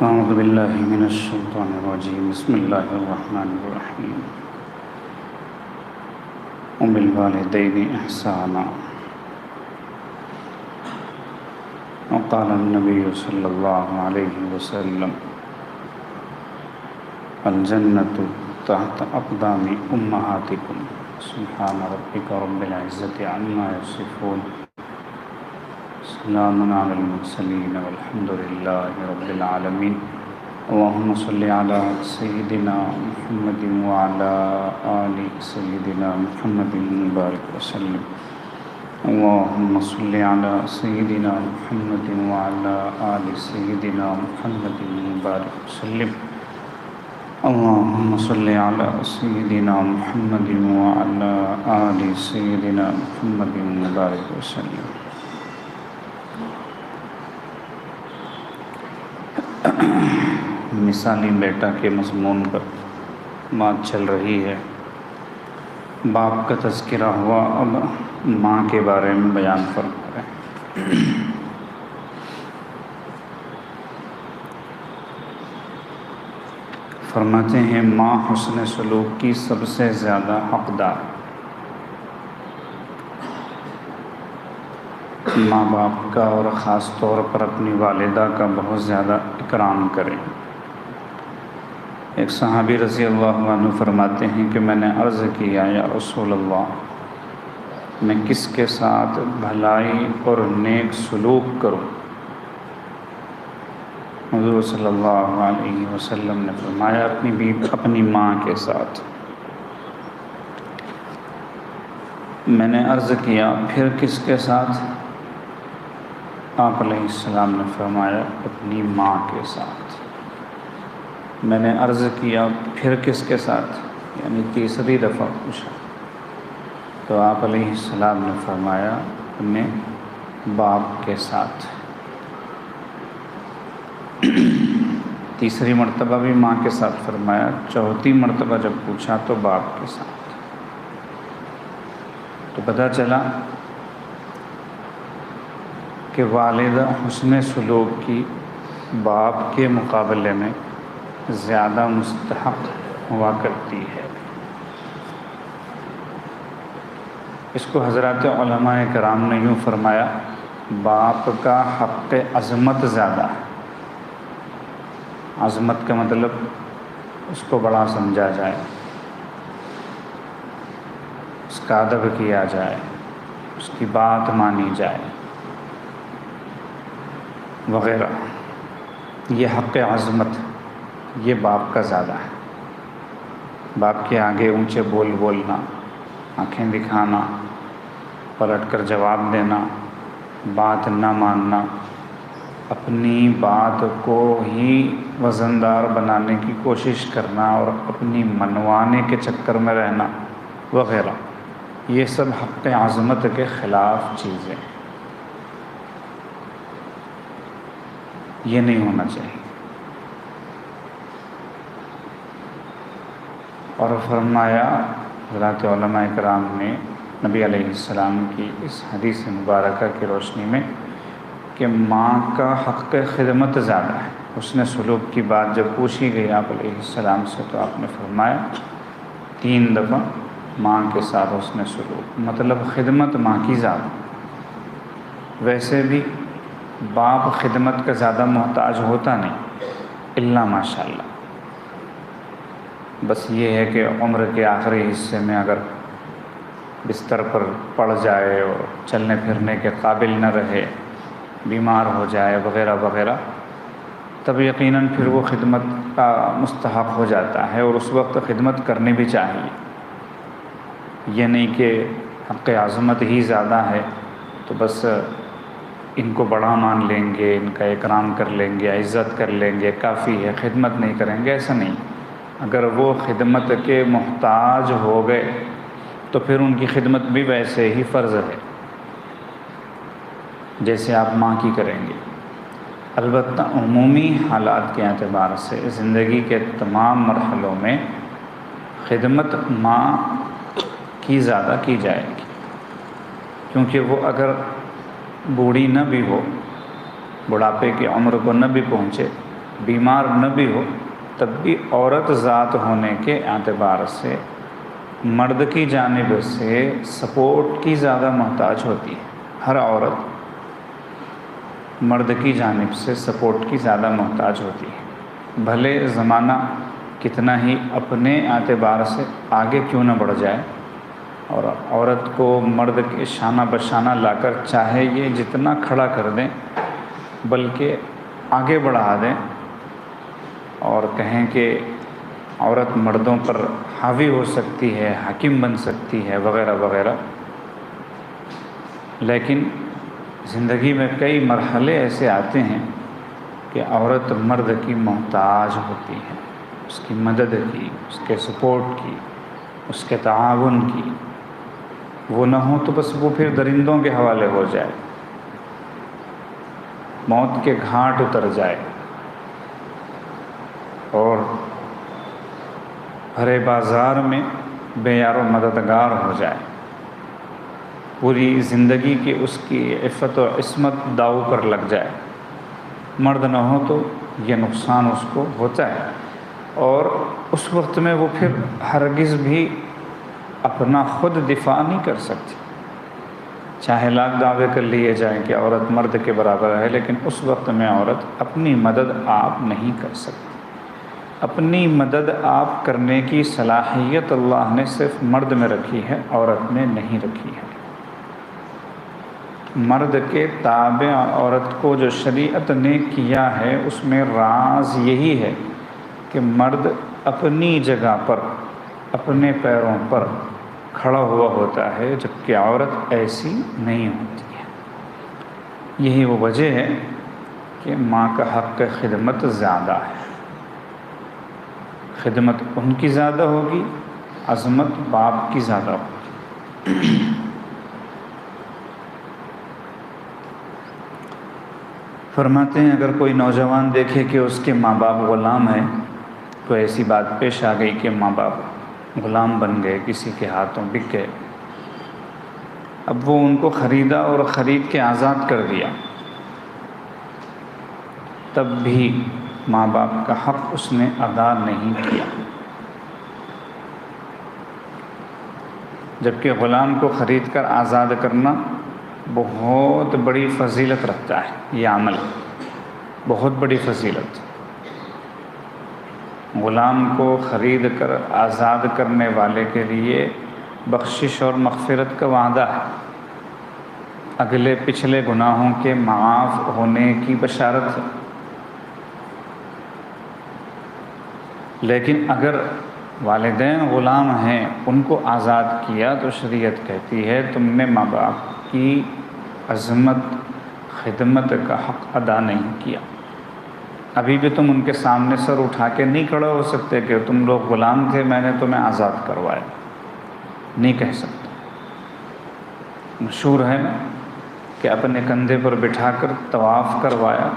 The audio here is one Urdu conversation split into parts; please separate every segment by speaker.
Speaker 1: اعوذ باللہ من الشیطان الرجیم بسم اللہ الرحمن الرحیم وبالوالدین احسانا وقال النبی صلی اللہ علیہ وسلم الجنۃ تحت اقدام امہاتکم سبحان ربک رب العزۃ عما یصفون سلام علی المرسلین والحمد للہ رب العالمین اللہم صلی علی سیدنا محمد وعلی آل سیدنا محمد مبارک وسلم اللہم صلی علی سیدنا محمد وعلی آل سیدنا محمد مبارک وسلم اللہم صلی علی سیدنا محمد وعلی آل سیدنا محمد مبارک وسلم۔ مثالی بیٹا کے مضمون پر بات چل رہی ہے۔ باپ کا تذکرہ ہوا، اب ماں کے بارے میں بیان فرما رہے ہیں۔ فرماتے ہیں ماں حسن سلوک کی سب سے زیادہ حقدار۔ ماں باپ کا اور خاص طور پر اپنی والدہ کا بہت زیادہ اکرام کریں۔ ایک صحابی رضی اللہ عنہ فرماتے ہیں کہ میں نے عرض کیا یا رسول اللہ، میں کس کے ساتھ بھلائی اور نیک سلوک کروں؟ حضور صلی اللہ علیہ وسلم نے فرمایا اپنی ماں کے ساتھ۔ میں نے عرض کیا پھر کس کے ساتھ؟ آپ علیہ السلام نے فرمایا اپنی ماں کے ساتھ۔ میں نے عرض کیا پھر کس کے ساتھ؟ یعنی تیسری دفعہ پوچھا تو آپ علیہ السلام نے فرمایا اپنے باپ کے ساتھ۔ تیسری مرتبہ بھی ماں کے ساتھ فرمایا، چوتھی مرتبہ جب پوچھا تو باپ کے ساتھ۔ تو پتہ چلا کہ والدہ حسن سلوک کی باپ کے مقابلے میں زیادہ مستحق ہوا کرتی ہے۔ اس کو حضرات علماء کرام نے یوں فرمایا، باپ کا حق عظمت زیادہ ہے۔ عظمت کا مطلب اس کو بڑا سمجھا جائے، اس کا ادب کیا جائے، اس کی بات مانی جائے وغیرہ۔ یہ حق عظمت یہ باپ کا زیادہ ہے۔ باپ کے آگے اونچے بول بولنا، آنکھیں دکھانا، پلٹ کر جواب دینا، بات نہ ماننا، اپنی بات کو ہی وزندار بنانے کی کوشش کرنا اور اپنی منوانے کے چکر میں رہنا وغیرہ، یہ سب حق عظمت کے خلاف چیزیں، یہ نہیں ہونا چاہیے۔ اور فرمایا حضرات علماء کرام نے نبی علیہ السلام کی اس حدیث مبارکہ کی روشنی میں کہ ماں کا حق خدمت زیادہ ہے۔ حسن سلوک کی بات جب پوچھی گئی آپ علیہ السلام سے تو آپ نے فرمایا 3 دفعہ ماں کے ساتھ حسن سلوک، مطلب خدمت ماں کی زیادہ۔ ویسے بھی باپ خدمت کا زیادہ محتاج ہوتا نہیں الا ماشاء اللہ، بس یہ ہے کہ عمر کے آخری حصے میں اگر بستر پر پڑ جائے اور چلنے پھرنے کے قابل نہ رہے، بیمار ہو جائے وغیرہ وغیرہ، تب یقیناً پھر وہ خدمت کا مستحق ہو جاتا ہے، اور اس وقت خدمت کرنی بھی چاہیے۔ یہ نہیں کہ حق عظمت ہی زیادہ ہے تو بس ان کو بڑا مان لیں گے، ان کا اکرام کر لیں گے، عزت کر لیں گے، کافی ہے، خدمت نہیں کریں گے، ایسا نہیں۔ اگر وہ خدمت کے محتاج ہو گئے تو پھر ان کی خدمت بھی ویسے ہی فرض ہے جیسے آپ ماں کی کریں گے۔ البتہ عمومی حالات کے اعتبار سے زندگی کے تمام مرحلوں میں خدمت ماں کی زیادہ کی جائے گی، کیونکہ وہ اگر بوڑھی نہ بھی ہو، بڑھاپے کی عمر کو نہ بھی پہنچے، بیمار نہ بھی ہو تب بھی عورت ذات ہونے کے اعتبار سے مرد کی جانب سے سپورٹ کی زیادہ محتاج ہوتی ہے. ہر عورت مرد کی جانب سے سپورٹ کی زیادہ محتاج ہوتی ہے، بھلے زمانہ کتنا ہی اپنے اعتبار سے آگے کیوں نہ بڑھ جائے، اور عورت کو مرد کے شانہ بشانہ لا کر چاہے یہ جتنا کھڑا کر دیں بلکہ آگے بڑھا دیں اور کہیں کہ عورت مردوں پر حاوی ہو سکتی ہے، حاکم بن سکتی ہے وغیرہ وغیرہ، لیکن زندگی میں کئی مرحلے ایسے آتے ہیں کہ عورت مرد کی محتاج ہوتی ہے، اس کی مدد کی، اس کے سپورٹ کی، اس کے تعاون کی. وہ نہ ہو تو بس وہ پھر درندوں کے حوالے ہو جائے، موت کے گھاٹ اتر جائے اور بھرے بازار میں بے یار و مددگار ہو جائے، پوری زندگی کی اس کی عفت و عصمت داؤ پر لگ جائے. مرد نہ ہو تو یہ نقصان اس کو ہوتا ہے، اور اس وقت میں وہ پھر ہرگز بھی اپنا خود دفاع نہیں کر سکتی. چاہے لاکھ دعوے کر لیے جائیں کہ عورت مرد کے برابر ہے، لیکن اس وقت میں عورت اپنی مدد آپ نہیں کر سکتی. اپنی مدد آپ کرنے کی صلاحیت اللہ نے صرف مرد میں رکھی ہے، عورت میں نہیں رکھی ہے. مرد کے تابع عورت کو جو شریعت نے کیا ہے اس میں راز یہی ہے کہ مرد اپنی جگہ پر اپنے پیروں پر کھڑا ہوا ہوتا ہے، جبکہ عورت ایسی نہیں ہوتی ہے. یہی وہ وجہ ہے کہ ماں کا حق خدمت زیادہ ہے. خدمت ان کی زیادہ ہوگی، عظمت باپ کی زیادہ ہوگی. فرماتے ہیں اگر کوئی نوجوان دیکھے کہ اس کے ماں باپ غلام ہیں، تو ایسی بات پیش آ گئی کہ ماں باپ غلام بن گئے، کسی کے ہاتھوں بک گئے، اب وہ ان کو خریدا اور خرید کے آزاد کر دیا، تب بھی ماں باپ کا حق اس نے ادا نہیں کیا. جبکہ غلام کو خرید کر آزاد کرنا بہت بڑی فضیلت رکھتا ہے. یہ عمل بہت بڑی فضیلت. غلام کو خرید کر آزاد کرنے والے کے لیے بخشش اور مغفرت کا وعدہ ہے، اگلے پچھلے گناہوں کے معاف ہونے کی بشارت ہے. لیکن اگر والدین غلام ہیں، ان کو آزاد کیا تو شریعت کہتی ہے تم نے ماں باپ کی عظمت خدمت کا حق ادا نہیں کیا. ابھی بھی تم ان کے سامنے سر اٹھا کے نہیں کھڑا ہو سکتے کہ تم لوگ غلام تھے، میں نے تمہیں آزاد کروایا، نہیں کہہ سکتے. مشہور ہے نا کہ اپنے کندھے پر بٹھا کر طواف کروایا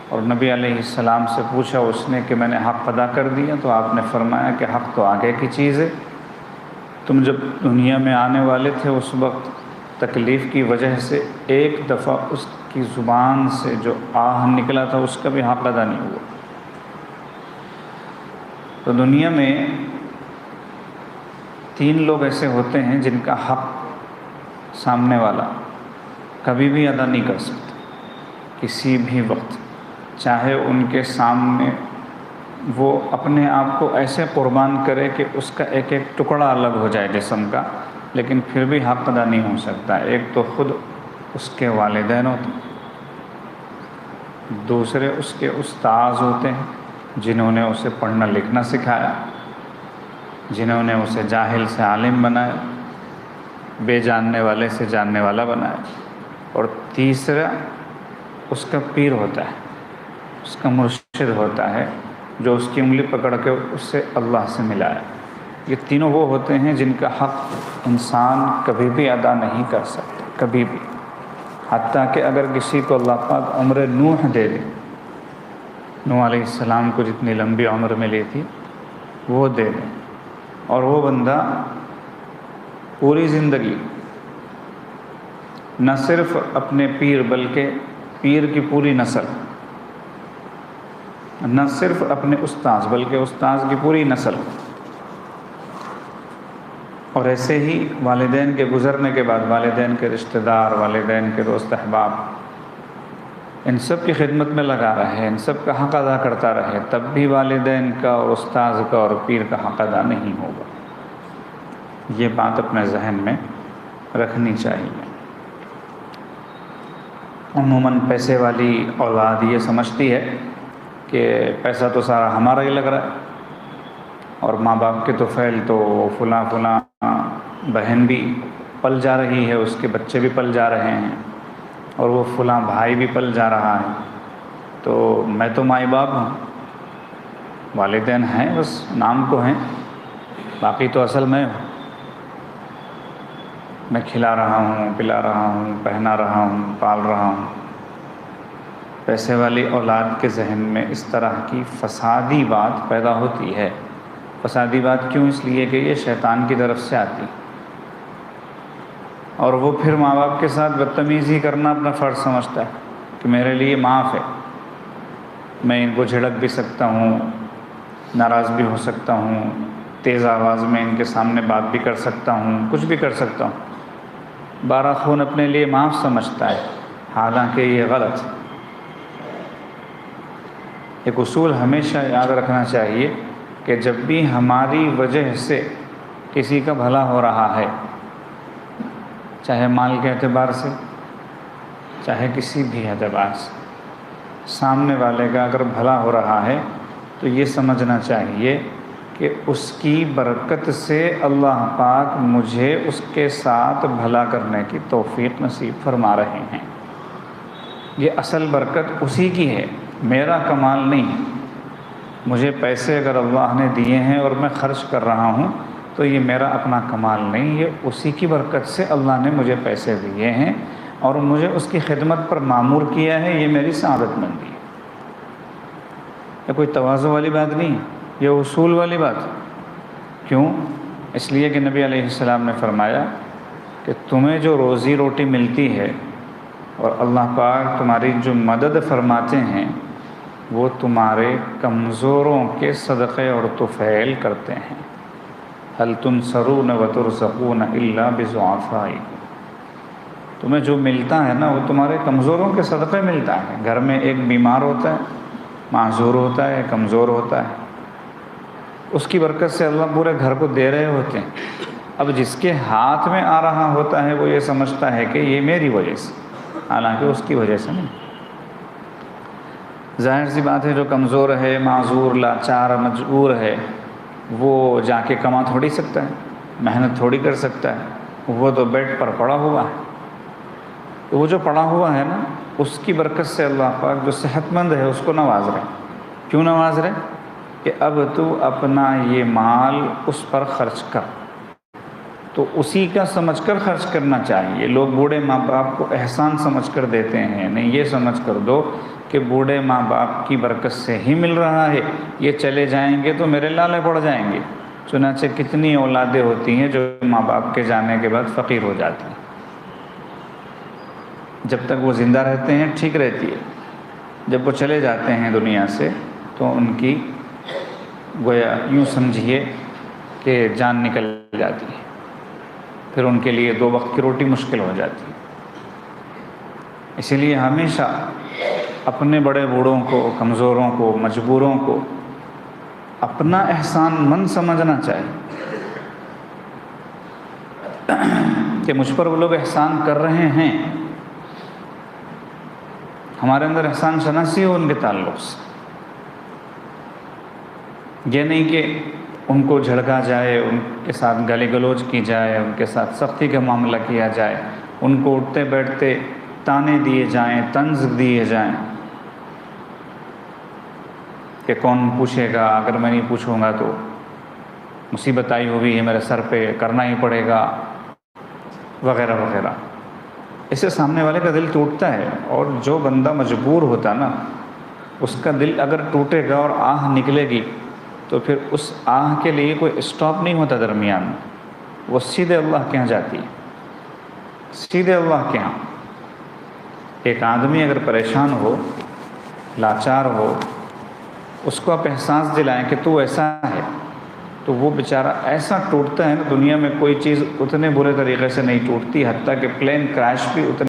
Speaker 1: اور نبی علیہ السلام سے پوچھا اس نے کہ میں نے حق ادا کر دیا، تو آپ نے فرمایا کہ حق تو آگے کی چیز ہے. تم جب دنیا میں آنے والے تھے اس وقت تکلیف کی وجہ سے ایک دفعہ اس کی زبان سے جو آہ نکلا تھا اس کا بھی حق ادا نہیں ہوا. تو دنیا میں 3 لوگ ایسے ہوتے ہیں جن کا حق سامنے والا کبھی بھی ادا نہیں کر سکتا کسی بھی وقت، چاہے ان کے سامنے وہ اپنے آپ کو ایسے قربان کرے کہ اس کا ایک ایک ٹکڑا الگ ہو جائے جسم کا، لیکن پھر بھی حق ادا نہیں ہو سکتا. ایک تو خود اس کے والدین ہوتے ہیں، دوسرے اس کے استاذ ہوتے ہیں جنہوں نے اسے پڑھنا لکھنا سکھایا، جنہوں نے اسے جاہل سے عالم بنایا، بے جاننے والے سے جاننے والا بنایا، اور تیسرا اس کا پیر ہوتا ہے، اس کا مرشد ہوتا ہے جو اس کی انگلی پکڑ کے اس سے اللہ سے ملایا. یہ تینوں وہ ہوتے ہیں جن کا حق انسان کبھی بھی ادا نہیں کر سکتا، کبھی بھی. حتیٰ کہ اگر کسی کو اللہ پاک عمر نوح دے دے، نوح علیہ السلام کو جتنی لمبی عمر ملی تھی وہ دے دے، اور وہ بندہ پوری زندگی نہ صرف اپنے پیر بلکہ پیر کی پوری نسل نہ صرف اپنے استاذ بلکہ استاذ کی پوری نسل، اور ایسے ہی والدین کے گزرنے کے بعد والدین کے رشتہ دار، والدین کے دوست احباب، ان سب کی خدمت میں لگا رہے، ان سب کا حق ادا کرتا رہے، تب بھی والدین کا اور استاذ کا اور پیر کا حق ادا نہیں ہوگا۔ یہ بات اپنے ذہن میں رکھنی چاہیے۔ عموماً پیسے والی اولاد یہ سمجھتی ہے کہ پیسہ تو سارا ہمارا ہی لگ رہا ہے، اور ماں باپ کے تو فعل تو فلاں فلاں بہن بھی پل جا رہی ہے، اس کے بچے بھی پل جا رہے ہیں، اور وہ فلاں بھائی بھی پل جا رہا ہے، تو میں تو مائی باپ ہوں، والدین ہیں بس نام کو ہیں، باقی تو اصل میں ہوں، میں کھلا رہا ہوں، پلا رہا ہوں، پہنا رہا ہوں، پال رہا ہوں۔ پیسے والی اولاد کے ذہن میں اس طرح کی فسادی بات پیدا ہوتی ہے۔ فسادی بات کیوں؟ اس لیے کہ یہ شیطان کی طرف سے آتی، اور وہ پھر ماں باپ کے ساتھ بدتمیزی کرنا اپنا فرض سمجھتا ہے کہ میرے لیے معاف ہے، میں ان کو جھڑک بھی سکتا ہوں، ناراض بھی ہو سکتا ہوں، تیز آواز میں ان کے سامنے بات بھی کر سکتا ہوں، کچھ بھی کر سکتا ہوں، بارہ خون اپنے لیے معاف سمجھتا ہے، حالانکہ یہ غلط۔ ایک اصول ہمیشہ یاد رکھنا چاہیے کہ جب بھی ہماری وجہ سے کسی کا بھلا ہو رہا ہے، چاہے مال کے اعتبار سے، چاہے کسی بھی اعتبار سے، سامنے والے کا اگر بھلا ہو رہا ہے تو یہ سمجھنا چاہیے کہ اس کی برکت سے اللہ پاک مجھے اس کے ساتھ بھلا کرنے کی توفیق نصیب فرما رہے ہیں۔ یہ اصل برکت اسی کی ہے، میرا کمال نہیں۔ مجھے پیسے اگر اللہ نے دیے ہیں اور میں خرچ کر رہا ہوں تو یہ میرا اپنا کمال نہیں، یہ اسی کی برکت سے اللہ نے مجھے پیسے دیے ہیں اور مجھے اس کی خدمت پر مامور کیا ہے، یہ میری سعادت مندی ہے۔ یہ کوئی تواضع والی بات نہیں، یہ اصول والی بات۔ کیوں؟ اس لیے کہ نبی علیہ السلام نے فرمایا کہ تمہیں جو روزی روٹی ملتی ہے اور اللہ پاک تمہاری جو مدد فرماتے ہیں وہ تمہارے کمزوروں کے صدقے اور طفیل کرتے ہیں۔ هل تنصرون وترزقون الا بضعفائکم، تمہیں جو ملتا ہے نا وہ تمہارے کمزوروں کے صدقے ملتا ہے۔ گھر میں ایک بیمار ہوتا ہے، معذور ہوتا ہے، کمزور ہوتا ہے، اس کی برکت سے اللہ پورے گھر کو دے رہے ہوتے ہیں۔ اب جس کے ہاتھ میں آ رہا ہوتا ہے وہ یہ سمجھتا ہے کہ یہ میری وجہ سے، حالانکہ اس کی وجہ سے نہیں۔ ظاہر سی بات ہے جو کمزور ہے، معذور، لاچار، مجبور ہے، وہ جا کے کما تھوڑی سکتا ہے، محنت تھوڑی کر سکتا ہے، وہ تو بیڈ پر پڑا ہوا ہے۔ تو وہ جو پڑا ہوا ہے نا، اس کی برکت سے اللہ پاک جو صحت مند ہے اس کو نواز رہے۔ کیوں نواز رہے؟ کہ اب تو اپنا یہ مال اس پر خرچ کر، تو اسی کا سمجھ کر خرچ کرنا چاہیے۔ لوگ بوڑھے ماں باپ کو احسان سمجھ کر دیتے ہیں، نہیں، یہ سمجھ کر دو کہ بوڑھے ماں باپ کی برکت سے ہی مل رہا ہے، یہ چلے جائیں گے تو میرے لالے پڑ جائیں گے۔ چنانچہ کتنی اولادیں ہوتی ہیں جو ماں باپ کے جانے کے بعد فقیر ہو جاتی ہیں، جب تک وہ زندہ رہتے ہیں ٹھیک رہتی ہے، جب وہ چلے جاتے ہیں دنیا سے تو ان کی گویا یوں سمجھیے کہ جان نکل جاتی ہے، پھر ان کے لیے 2 وقت کی روٹی مشکل ہو جاتی ہے۔ اسی لیے ہمیشہ اپنے بڑے بوڑھوں کو، کمزوروں کو، مجبوروں کو اپنا احسان مند سمجھنا چاہیے کہ مجھ پر وہ لوگ احسان کر رہے ہیں، ہمارے اندر احسان شناسی ہو ان کے تعلق سے۔ یہ نہیں کہ ان کو جھڑکا جائے، ان کے ساتھ گالی گلوچ کی جائے، ان کے ساتھ سختی کا معاملہ کیا جائے، ان کو اٹھتے بیٹھتے تانے دیے جائیں، طنز دیے جائیں کہ کون پوچھے گا، اگر میں نہیں پوچھوں گا تو مصیبت آئی ہوئی ہے میرے سر پہ، کرنا ہی پڑے گا، وغیرہ وغیرہ۔ اس سے سامنے والے کا دل ٹوٹتا ہے، اور جو بندہ مجبور ہوتا نا اس کا دل اگر ٹوٹے گا اور آہ نکلے گی تو پھر اس آہ کے لیے کوئی اسٹاپ نہیں ہوتا درمیان میں، وہ سیدھے اللہ کے ہاں جاتی ہے، سیدھے اللہ کے ہاں۔ ایک آدمی اگر پریشان ہو، لاچار ہو، اس کو آپ احساس دلائیں کہ تو ایسا ہے، تو وہ بیچارہ ایسا ٹوٹتا ہے نا، دنیا میں کوئی چیز اتنے برے طریقے سے نہیں ٹوٹتی، حتیٰ کہ پلین کریش بھی اتنے